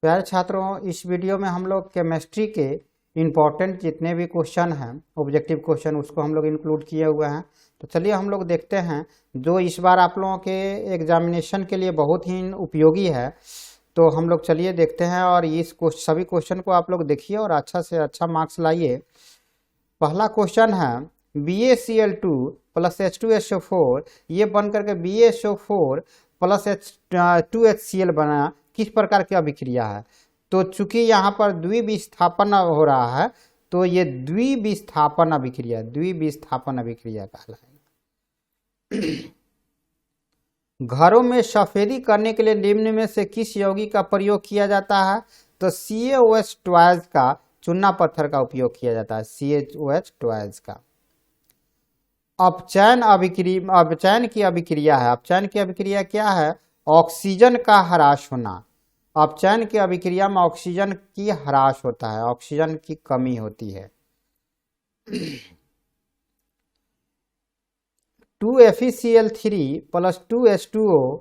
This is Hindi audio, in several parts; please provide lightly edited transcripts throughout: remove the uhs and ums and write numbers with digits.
प्यारे छात्रों, इस वीडियो में हम लोग केमिस्ट्री के इम्पोर्टेंट जितने भी क्वेश्चन हैं, ऑब्जेक्टिव क्वेश्चन, उसको हम लोग इंक्लूड किए हुए हैं। तो चलिए हम लोग देखते हैं जो इस बार आप लोगों के एग्जामिनेशन के लिए बहुत ही उपयोगी है। तो हम लोग चलिए देखते हैं और इस सभी क्वेश्चन को आप लोग देखिए और अच्छा से अच्छा मार्क्स लाइए। पहला क्वेश्चन है BaCl2 प्लस H2SO4 ये बन करके BaSO4 प्लस H2HCl बना किस प्रकार की अभिक्रिया है। तो चूंकि यहाँ पर द्विविस्थापन हो रहा है तो ये द्विविस्थापन अभिक्रिया कहलाएगा। घरों में सफेदी करने के लिए निम्न में से किस यौगिक का प्रयोग किया जाता है। तो CaOH ट्वाइस का चूना पत्थर का उपयोग किया जाता है, CaOH ट्वाइस का। अपचयन की अभिक्रिया है। अपचयन की अभिक्रिया क्या है? ऑक्सीजन का ह्रास होना। अपचयन की अभिक्रिया में ऑक्सीजन की ह्रास होता है, ऑक्सीजन की कमी होती है। 2FeCl3 प्लस 2H2O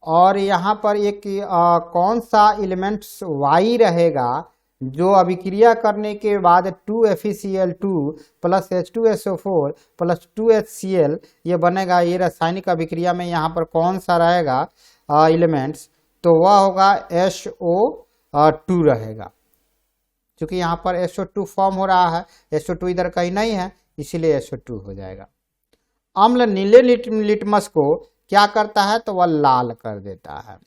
और यहाँ पर एक कौन सा एलिमेंट्स Y रहेगा जो अभिक्रिया करने के बाद 2FeCl2 plus H2SO4 plus 2HCl ये बनेगा। ये रासायनिक अभिक्रिया में यहाँ पर कौन सा रहेगा एलिमेंट्स? तो वह होगा SO2 रहेगा। क्योंकि यहाँ पर SO2 फॉर्म हो रहा है, SO2 इधर कहीं नहीं है, इसीलिए SO2 हो जाएगा। अम्ल नीले लिटमस को क्या करता है? तो वह लाल कर देता है।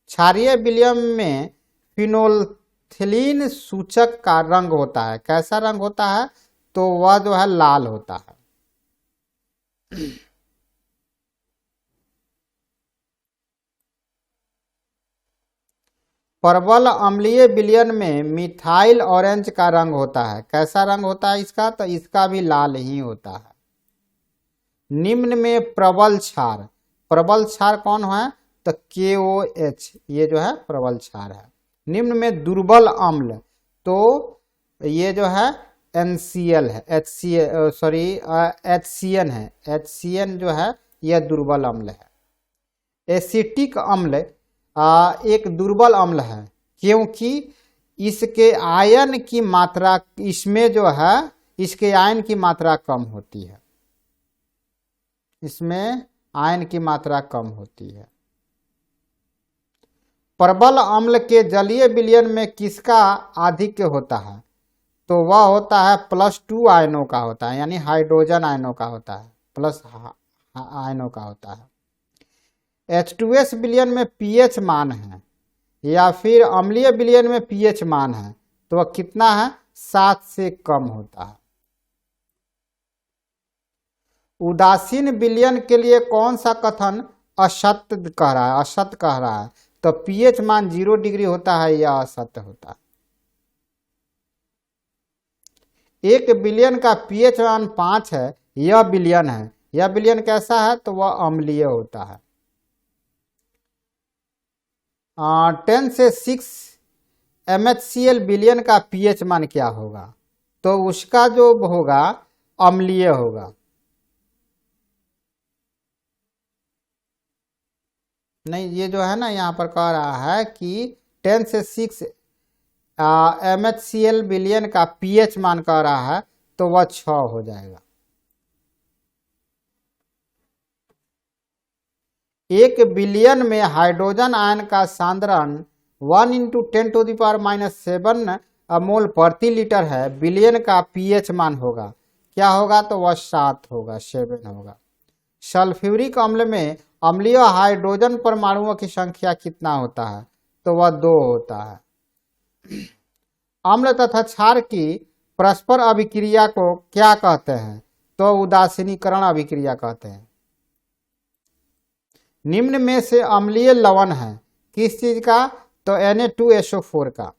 क्षारीय विलयन में फिनोल्फ्थीन सूचक का रंग होता है। कैसा रंग होता है? तो वह जो है लाल होता है। प्रबल अम्लीय विलयन में मिथाइल ऑरेंज का रंग होता है। कैसा रंग होता है इसका? तो इसका भी लाल ही होता है। निम्न में प्रबल क्षार कौन है? तो KOH ये जो है प्रबल क्षार है। निम्न में दुर्बल अम्ल तो ये जो है NCl है, HCN है। HCN जो है यह दुर्बल अम्ल है। एसिटिक अम्ल एक दुर्बल अम्ल है क्योंकि इसके आयन की मात्रा, इसमें जो है इसके आयन की मात्रा कम होती है, इसमें आयन की मात्रा कम होती है। प्रबल अम्ल के जलीय विलयन में किसका आधिक्य होता है? तो वह होता है +2 आयनों का होता है, यानी हाइड्रोजन आयनों का होता है, प्लस आयनों का होता है। H2S विलयन में pH मान है या फिर अम्लीय विलयन में pH मान है तो वह कितना है? 7 से कम होता है। उदासीन विलयन के लिए कौन सा कथन असत्य कह रहा है, असत्य कह रहा है? तो pH मान 0 डिग्री होता है या असत्य होता है। एक विलयन का pH मान 5 है, यह विलयन है। यह विलयन कैसा है? तो वह अम्लीय होता है। 10 से 6 MHCl विलयन का pH मान क्या होगा? तो उसका जो होगा अम्लीय होगा। नहीं, ये जो है ना यहाँ पर कह रहा है कि 10 से 6 MHCl विलयन का pH मान कह रहा है तो वह 6 हो जाएगा। एक विलयन में हाइड्रोजन आयन का सांद्रण 1 × 10⁻⁷ मोल प्रति लीटर है। विलयन का pH मान होगा क्या होगा? तो वह 7 होगा, 7 होगा। सल्फ्यूरिक अम्ल में अम्लीय हाइड्रोजन परमाणुओं की संख्या कितना होता है? तो वह 2 होता है। अम्ल तथा क्षार की परस्पर अभिक्रिया को क्या कहते हैं? तो उदासीनीकरण अभिक्रिया कहते हैं। निम्न में से अम्लीय लवण है किस चीज का? तो Na2SO4 का।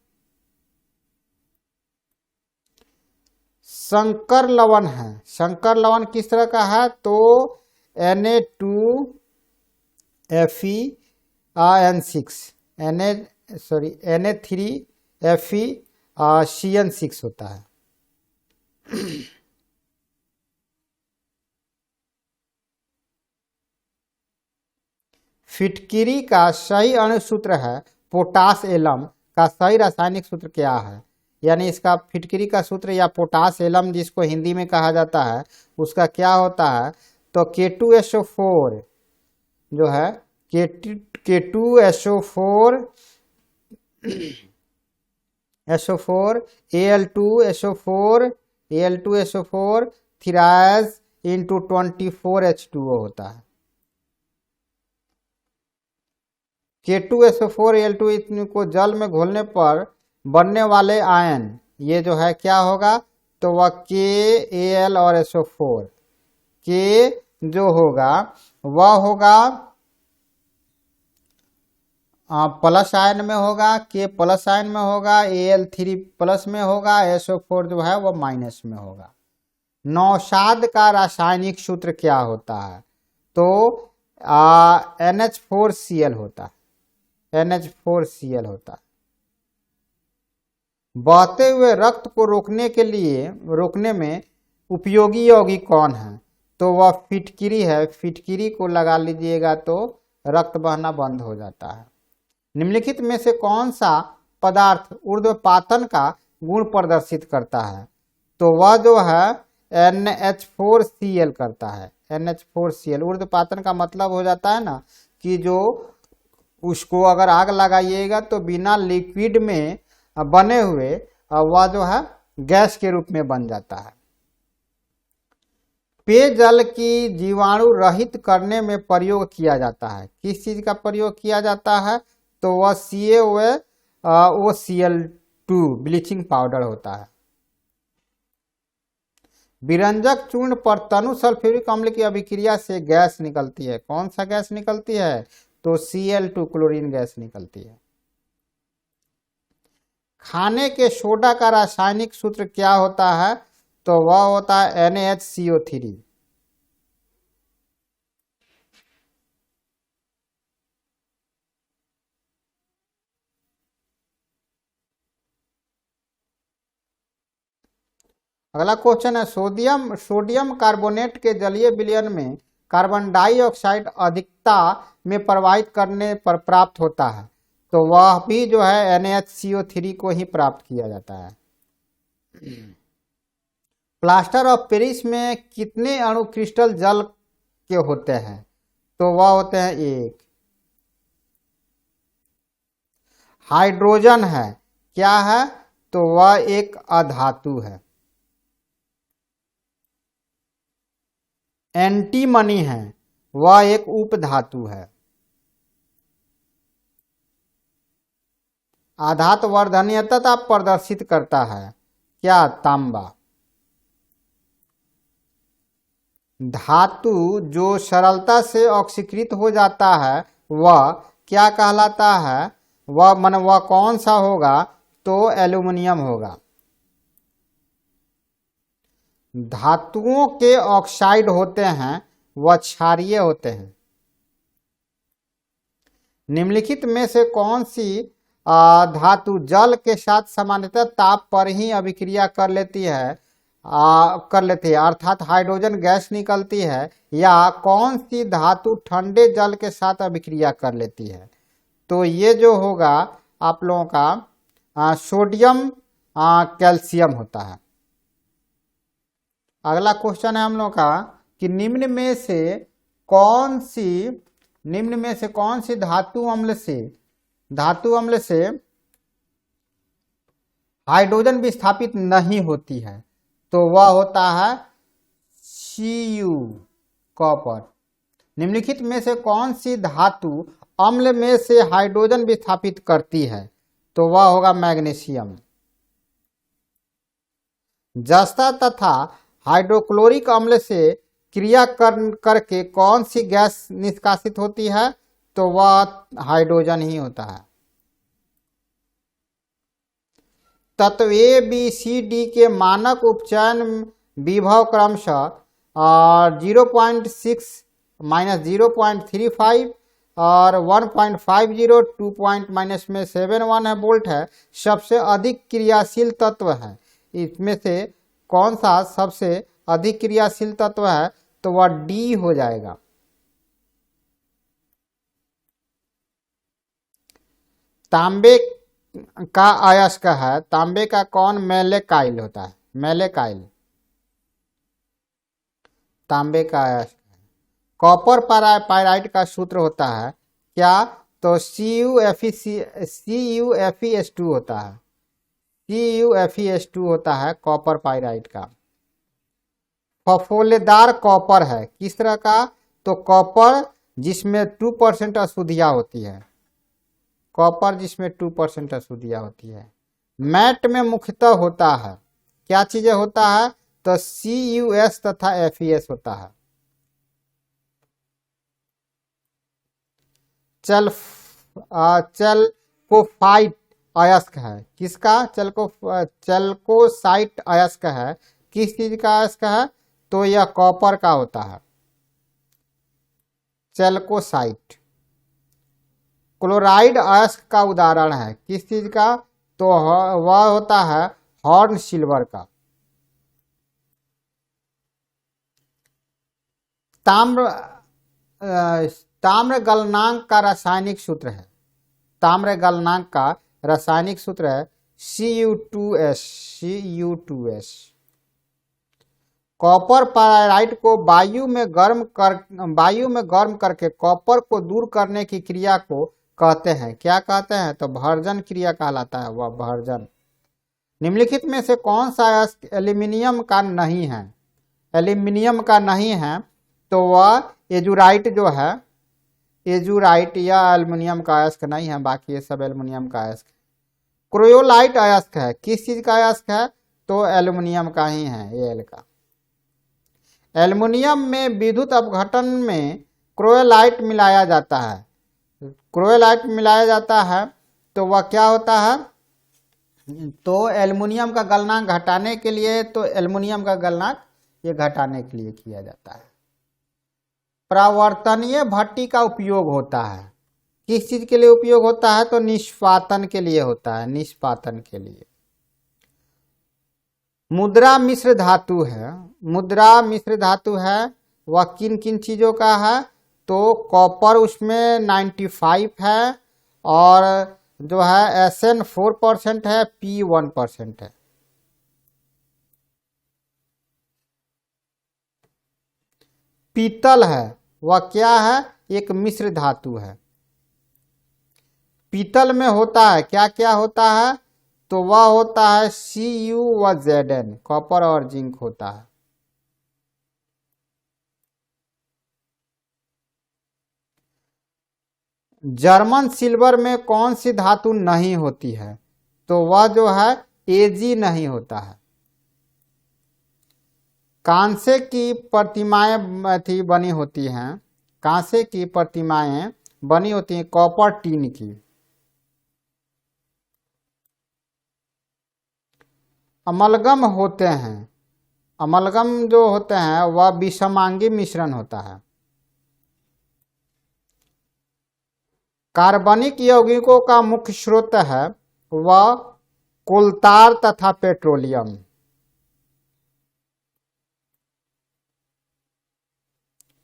संकर लवण है। संकर लवण किस तरह का है? तो Na3FeCN6 होता है। फिटकिरी का सही अणुसूत्र है पोटास एलम का सही रासायनिक सूत्र क्या है, यानी इसका फिटकरी का सूत्र या पोटास एलम जिसको हिंदी में कहा जाता है उसका क्या होता है। तो K2SO4 जो है K2SO4 Al2SO4 थिराज इंटू 24H2O होता है। K2SO4 Al2 को जल में घोलने पर बनने वाले आयन ये जो है क्या होगा, तो वह KAl और SO4 के जो होगा वह होगा प्लस आयन में होगा, K प्लस आयन में होगा, Al3 प्लस में होगा, SO4 जो है वह माइनस में होगा। नौशाद का रासायनिक सूत्र क्या होता है, तो NH4Cl होता है, NH4Cl होता है। बहते हुए रक्त को रोकने में उपयोगी यौगिक कौन है, तो वह फिटकिरी है। फिटकिरी को लगा लीजिएगा तो रक्त बहना बंद हो जाता है। निम्नलिखित में से कौन सा पदार्थ ऊर्ध्वपातन का गुण प्रदर्शित करता है, तो वह जो है NH4Cl करता है। NH4Cl ऊर्ध्वपातन का मतलब हो जाता है ना कि जो उसको अगर आग लगाइएगा तो बिना लिक्विड में बने हुए वह जो है गैस के रूप में बन जाता है। पेयजल की जीवाणु रहित करने में प्रयोग किया जाता है। किस चीज का प्रयोग किया जाता है, तो वह CaOCl2 ब्लीचिंग पाउडर होता है। विरंजक चूर्ण पर तनु सल्फ्यूरिक अम्ल की अभिक्रिया से गैस निकलती है। कौन सा गैस निकलती है, तो Cl2 क्लोरीन गैस निकलती है। खाने के सोडा का रासायनिक सूत्र क्या होता है, तो वह होता है NaHCO3। अगला क्वेश्चन है सोडियम कार्बोनेट के जलीय विलयन में कार्बन डाइऑक्साइड अधिकता में प्रवाहित करने पर प्राप्त होता है, तो वह भी जो है NaHCO3 को ही प्राप्त किया जाता है। प्लास्टर ऑफ पेरिस में कितने अणु क्रिस्टल जल के होते हैं, तो वह होते हैं 1। हाइड्रोजन है क्या है, तो वह एक अधातु है। एंटीमनी है वह एक उपधातु है। आधात वर्धनीयता प्रदर्शित करता है क्या, तांबा। धातु जो सरलता से ऑक्सीकृत हो जाता है वह क्या कहलाता है, वह कौन सा होगा, तो एल्यूमिनियम होगा। धातुओं के ऑक्साइड होते हैं वह क्षारीय होते हैं। निम्नलिखित में से कौन सी धातु जल के साथ सामान्यतः ताप पर ही अभिक्रिया कर लेती है अर्थात हाइड्रोजन गैस निकलती है, या कौन सी धातु ठंडे जल के साथ अभिक्रिया कर लेती है, तो ये जो होगा आप लोगों का सोडियम कैल्शियम होता है। अगला क्वेश्चन है हम लोग का कि निम्न में से कौन सी धातु अम्ल से हाइड्रोजन विस्थापित नहीं होती है, तो वह होता है Cu कॉपर। निम्नलिखित में से कौन सी धातु अम्ल में से हाइड्रोजन विस्थापित करती है, तो वह होगा मैग्नीशियम। जस्ता तथा हाइड्रोक्लोरिक अम्ल से क्रिया करके कौन सी गैस निष्कासित होती है, तो वह हाइड्रोजन ही होता है। तत्व ए बी सी डी के मानक उपचयन विभव क्रमशः 0.6 - 0.35 और 1.50 2 माइनस में 71 वोल्ट है। सबसे अधिक क्रियाशील तत्व है। इसमें से कौन सा सबसे अधिक क्रियाशील तत्व है, तो वह डी हो जाएगा। तांबे का अयस्क है, तांबे का कौन मेलेकाइल होता है, मेलेकाइल तांबे का अयस्क। कॉपर पायराइट का सूत्र होता है क्या, तो CuFeS2 होता है, CuFeS2 होता है कॉपर पायराइट का। फफोलेदार कॉपर है किस तरह का, तो कॉपर जिसमें 2% अशुद्धियां होती है, कॉपर जिसमें 2% अशुद्धियां होती है। मैट में मुख्यतः होता है, क्या चीजें होता है, तो CuS तथा FeS होता है। चलकोफाइट अयस्क है किसका, चलकोसाइट अयस्क है, किस चीज का अयस्क है, तो यह कॉपर का होता है, चलकोसाइट। क्लोराइड अयस्क का उदाहरण है किस चीज का, तो वह होता है हॉर्न सिल्वर का। ताम्र गलनांक का रासायनिक सूत्र है, ताम्र गलनांक का रासायनिक सूत्र है Cu2S। कॉपर पायराइट को वायु में गर्म करके कॉपर को दूर करने की क्रिया को कहते हैं, क्या कहते हैं, तो भर्जन क्रिया कहलाता है, वह भर्जन। निम्नलिखित में से कौन सा अयस्क एल्यूमिनियम का नहीं है, एल्यूमिनियम का नहीं है, तो वह एजुराइट जो है, एजुराइट या एल्युमिनियम का अयस्क नहीं है, बाकी ये सब एल्युमिनियम का अयस्क है। क्रोयोलाइट अयस्क है किस चीज का अयस्क है, तो एल्युमिनियम का ही है, Al का। एल्युमिनियम में विद्युत अपघटन में क्रोयोलाइट मिलाया जाता है, क्रोयोलाइट मिलाया जाता है, तो वह क्या होता है, तो एल्युमिनियम का गलनांक घटाने के लिए, तो एल्युमिनियम का गलनांक ये घटाने के लिए किया जाता है। प्रावर्तनीय भट्टी का उपयोग होता है, किस चीज के लिए उपयोग होता है, तो निष्पादन के लिए होता है, निष्पादन के लिए। मुद्रा मिश्र धातु है, मुद्रा मिश्र धातु है, वह किन किन चीजों का है, तो कॉपर उसमें 95 है, और जो है Sn 4% है, P 1% है। पीतल है, वह क्या है, एक मिश्र धातु है। पीतल में होता है क्या क्या होता है, तो वह होता है Cu व Zn, कॉपर और जिंक होता है। जर्मन सिल्वर में कौन सी धातु नहीं होती है, तो वह जो है Ag नहीं होता है। कांसे की प्रतिमाएं थी बनी होती हैं, कांसे की प्रतिमाएं बनी होती हैं कॉपर टीन की। अमलगम होते हैं, अमलगम जो होते हैं वह विषमांगी मिश्रण होता है। कार्बनिक यौगिकों का मुख्य स्रोत है वह कोलतार तथा पेट्रोलियम।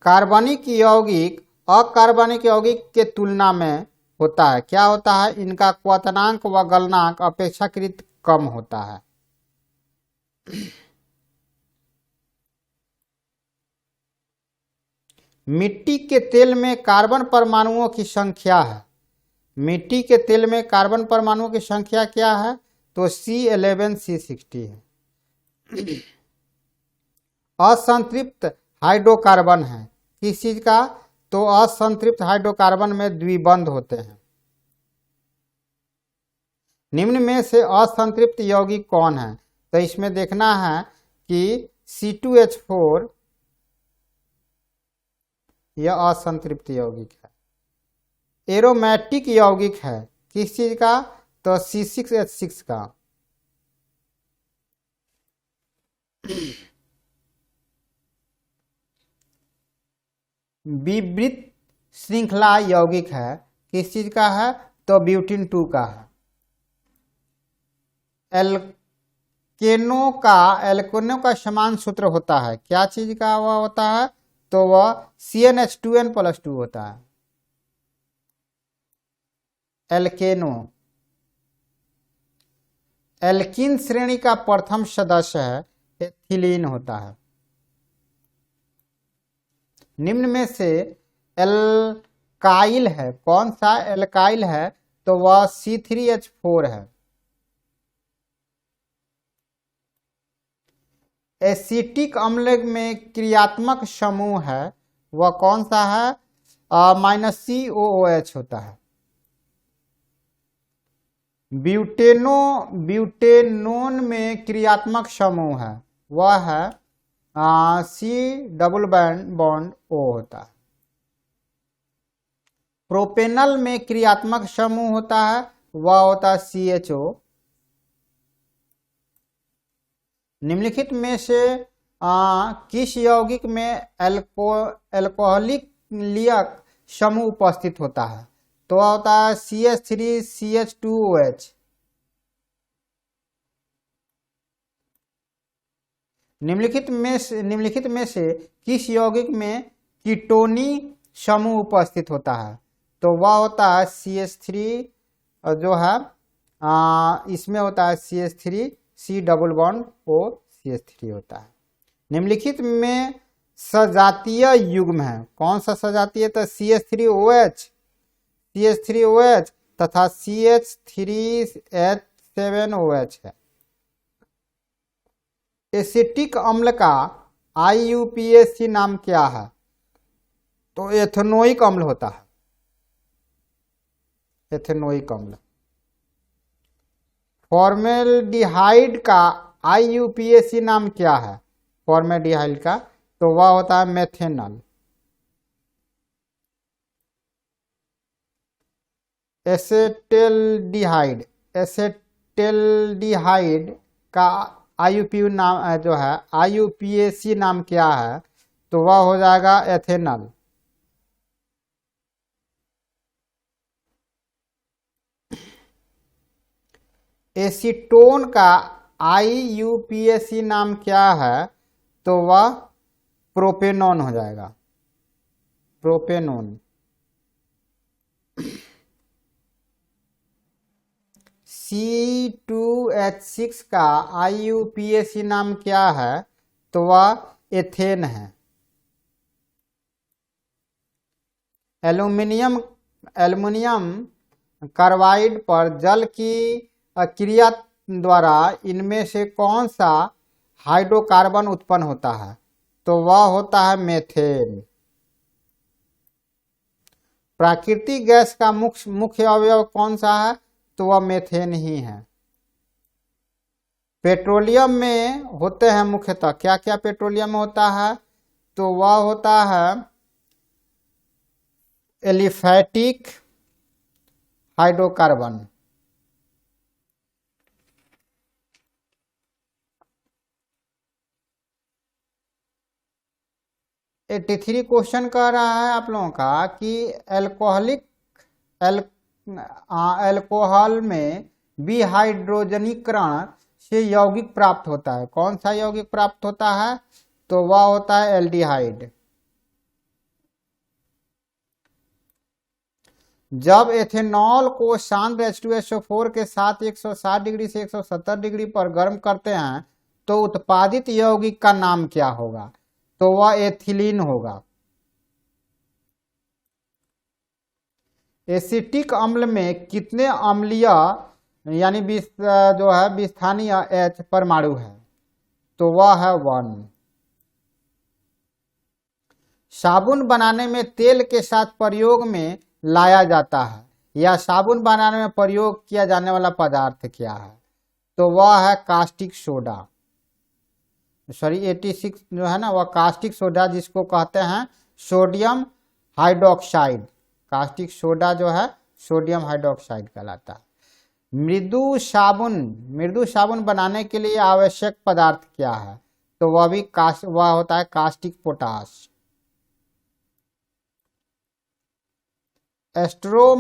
कार्बनिक यौगिक अकार्बनिक यौगिक के तुलना में होता है, क्या होता है, इनका क्वथनांक व गलनांक अपेक्षाकृत कम होता है। मिट्टी के तेल में कार्बन परमाणुओं की संख्या है, मिट्टी के तेल में कार्बन परमाणुओं की संख्या क्या है, तो C11 C60 है। असंतृप्त हाइड्रोकार्बन है किस चीज का, तो असंतृप्त हाइड्रोकार्बन में द्विबंध होते हैं। निम्न में से असंतृप्त यौगिक कौन है, तो इसमें देखना है कि C2H4 यह असंतृप्त यौगिक है। एरोमेटिक यौगिक है किस चीज का, तो C6H6 का। विवृत श्रृंखला यौगिक है किस चीज का है, तो ब्यूटीन 2 का है। एल्केनो का समान सूत्र होता है, क्या चीज का वह होता है, तो वह CnH2n+2 होता है। एल्केनो एल्कीन श्रेणी का प्रथम सदस्य है एथिलीन होता है। निम्न में से एल्काइल है, कौन सा एल्काइल है? तो वह C3H4 है। एसिटिक अम्ल में क्रियात्मक समूह है, वह कौन सा है? -COOH होता है। ब्यूटेनोन में क्रियात्मक समूह है, वह है C++ होता है। प्रोपेनल में क्रियात्मक समूह होता है, वह होता है CHO। निम्नलिखित में से किस यौगिक में एल्कोहलिक लियक समूह उपस्थित होता है? तो वह होता है CH3CH2OH। निम्नलिखित में से किस यौगिक में कीटोनी समूह उपस्थित होता है? तो वह होता है CH3 जो है इसमें होता है CH3 C++O होता है। निम्नलिखित में सजातीय युग्म है, कौन सा सजातीय? तो CH3OH तथा CH3H7OH है। एसिटिक अम्ल का IUPAC नाम क्या है? तो एथेनोइक अम्ल होता है, एथेनोइक अम्ल। फॉर्मेल्डिहाइड का IUPAC नाम क्या है? फॉर्मेल्डिहाइड का तो वह होता है मेथेनॉल। एसेटेल्डिहाइड का IUPAC नाम क्या है? तो वह हो जाएगा एथेनॉल। एसीटोन का IUPAC नाम क्या है? तो वह प्रोपेनॉन हो जाएगा, प्रोपेनॉन। C2H6 का IUPAC नाम क्या है? तो वह एथेन है। एल्युमिनियम कार्बाइड पर जल की क्रिया द्वारा इनमें से कौन सा हाइड्रोकार्बन उत्पन्न होता है? तो वह होता है मेथेन। प्राकृतिक गैस का मुख्य अवयव कौन सा है? तो वह मेथेन ही है। पेट्रोलियम में होते हैं मुख्यतः क्या क्या पेट्रोलियम में होता है? तो वह होता है एलिफैटिक हाइड्रोकार्बन। 83 क्वेश्चन कह रहा है आप लोगों का कि अल्कोहल में विहाइड्रोजनीकरण से यौगिक प्राप्त होता है, कौन सा यौगिक प्राप्त होता है? तो वह होता है एल्डिहाइड। जब एथेनॉल को सांद्र H2SO4 के साथ 160 डिग्री से 170 डिग्री पर गर्म करते हैं तो उत्पादित यौगिक का नाम क्या होगा? तो वह एथिलीन होगा। एसिटिक अम्ल में कितने अम्लीय यानी जो है विस्थानीय H परमाणु है? तो वह है 1। साबुन बनाने में तेल के साथ प्रयोग में लाया जाता है या साबुन बनाने में प्रयोग किया जाने वाला पदार्थ क्या है? तो वह है कास्टिक सोडा। 86 जो है ना वह कास्टिक सोडा जिसको कहते हैं सोडियम हाइड्रोक्साइड। कास्टिक सोडा जो है सोडियम हाइड्रोक्साइड कहलाता है। मृदु साबुन बनाने के लिए आवश्यक पदार्थ क्या है? तो वह होता है कास्टिक पोटाश। एस्ट्रो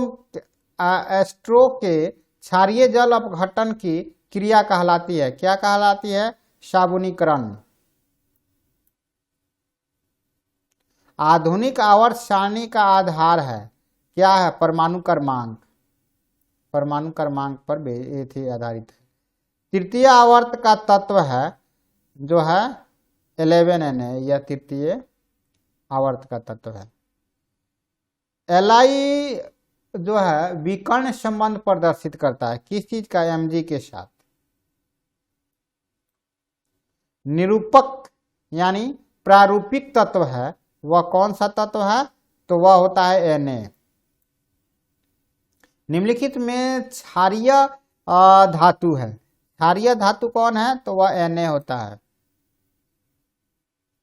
के क्षारीय जल अपघटन की क्रिया कहलाती है, क्या कहलाती है? साबुनीकरण। आधुनिक आवर्त सारणी का आधार है क्या है? परमाणु क्रमांक। परमाणु क्रमांक पर आधारित है। तृतीय आवर्त का तत्व है जो है 11Na, यह तृतीय आवर्त का तत्व है। Li जो है विकर्ण संबंध प्रदर्शित करता है किस चीज का, Mg के साथ। निरूपक यानी प्रारूपिक तत्व है वह कौन सा तत्व है, तो वह होता है Na। निम्नलिखित में क्षारीय धातु है, क्षारीय धातु कौन है, तो वह Na होता है।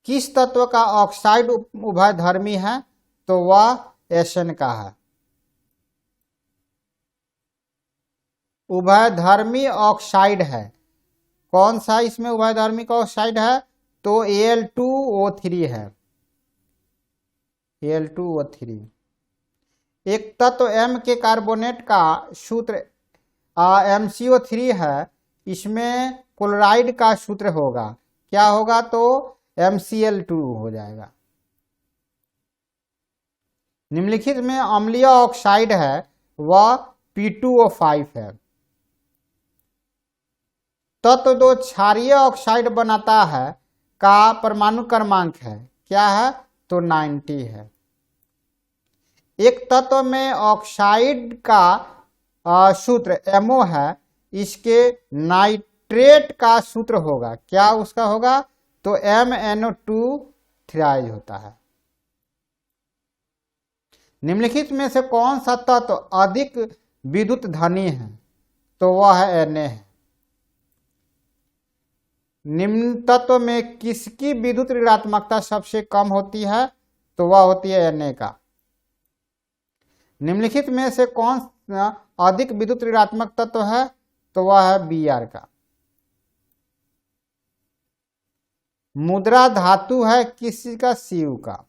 किस तत्व का ऑक्साइड उभयधर्मी है, तो वह Sn का है। उभयधर्मी ऑक्साइड है, कौन सा इसमें उभयधर्मी का ऑक्साइड है, तो Al2O3 है, Al2O3। एक तत्व M के कार्बोनेट का सूत्र MCO3 है, इसमें क्लोराइड का सूत्र होगा, क्या होगा, तो MCl2 हो जाएगा। निम्नलिखित में अम्लीय ऑक्साइड है वह P2O5 है। तत्व जो क्षारीय ऑक्साइड बनाता है का परमाणु क्रमांक है, क्या है, तो 90 है। एक तत्व में ऑक्साइड का सूत्र MO है, इसके नाइट्रेट का सूत्र होगा, क्या उसका होगा, तो MnO2 थ्राइज होता है। निम्नलिखित में से कौन सा तत्व अधिक विद्युत धनी है, तो वह है Na है। निम्न तत्व में किसकी विद्युत ऋणात्मकता सबसे कम होती है, तो वह होती है Na का। निम्नलिखित में से कौन अधिक विद्युत ऋणात्मक तत्व है, तो वह है Br का। मुद्रा धातु है किसी का, Cu का।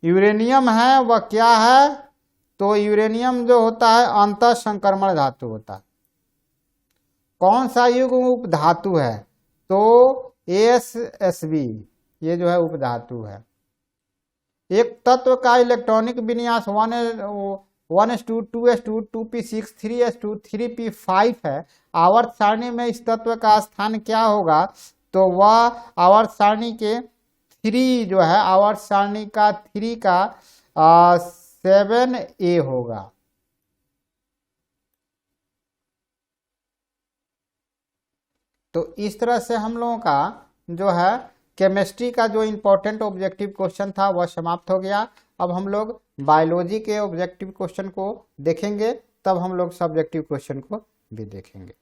यूरेनियम है वह क्या है, तो यूरेनियम जो होता है अंतः संक्रमण धातु होता है। कौन सा युग्म उपधातु है, तो AsSb, ये जो है उपधातु है। एक तत्व का इलेक्ट्रॉनिक विन्यास 1s2 2s2 2p6 3s2 3p5 है। आवर्त सारणी में इस तत्व का स्थान क्या होगा, तो वह आवर्त सारणी के 3 जो है, आवर्त सारणी का 3 का 7A होगा। तो इस तरह से हम लोगों का जो है केमिस्ट्री का जो इम्पोर्टेंट ऑब्जेक्टिव क्वेश्चन था वह समाप्त हो गया। अब हम लोग बायोलॉजी के ऑब्जेक्टिव क्वेश्चन को देखेंगे, तब हम लोग सब्जेक्टिव क्वेश्चन को भी देखेंगे।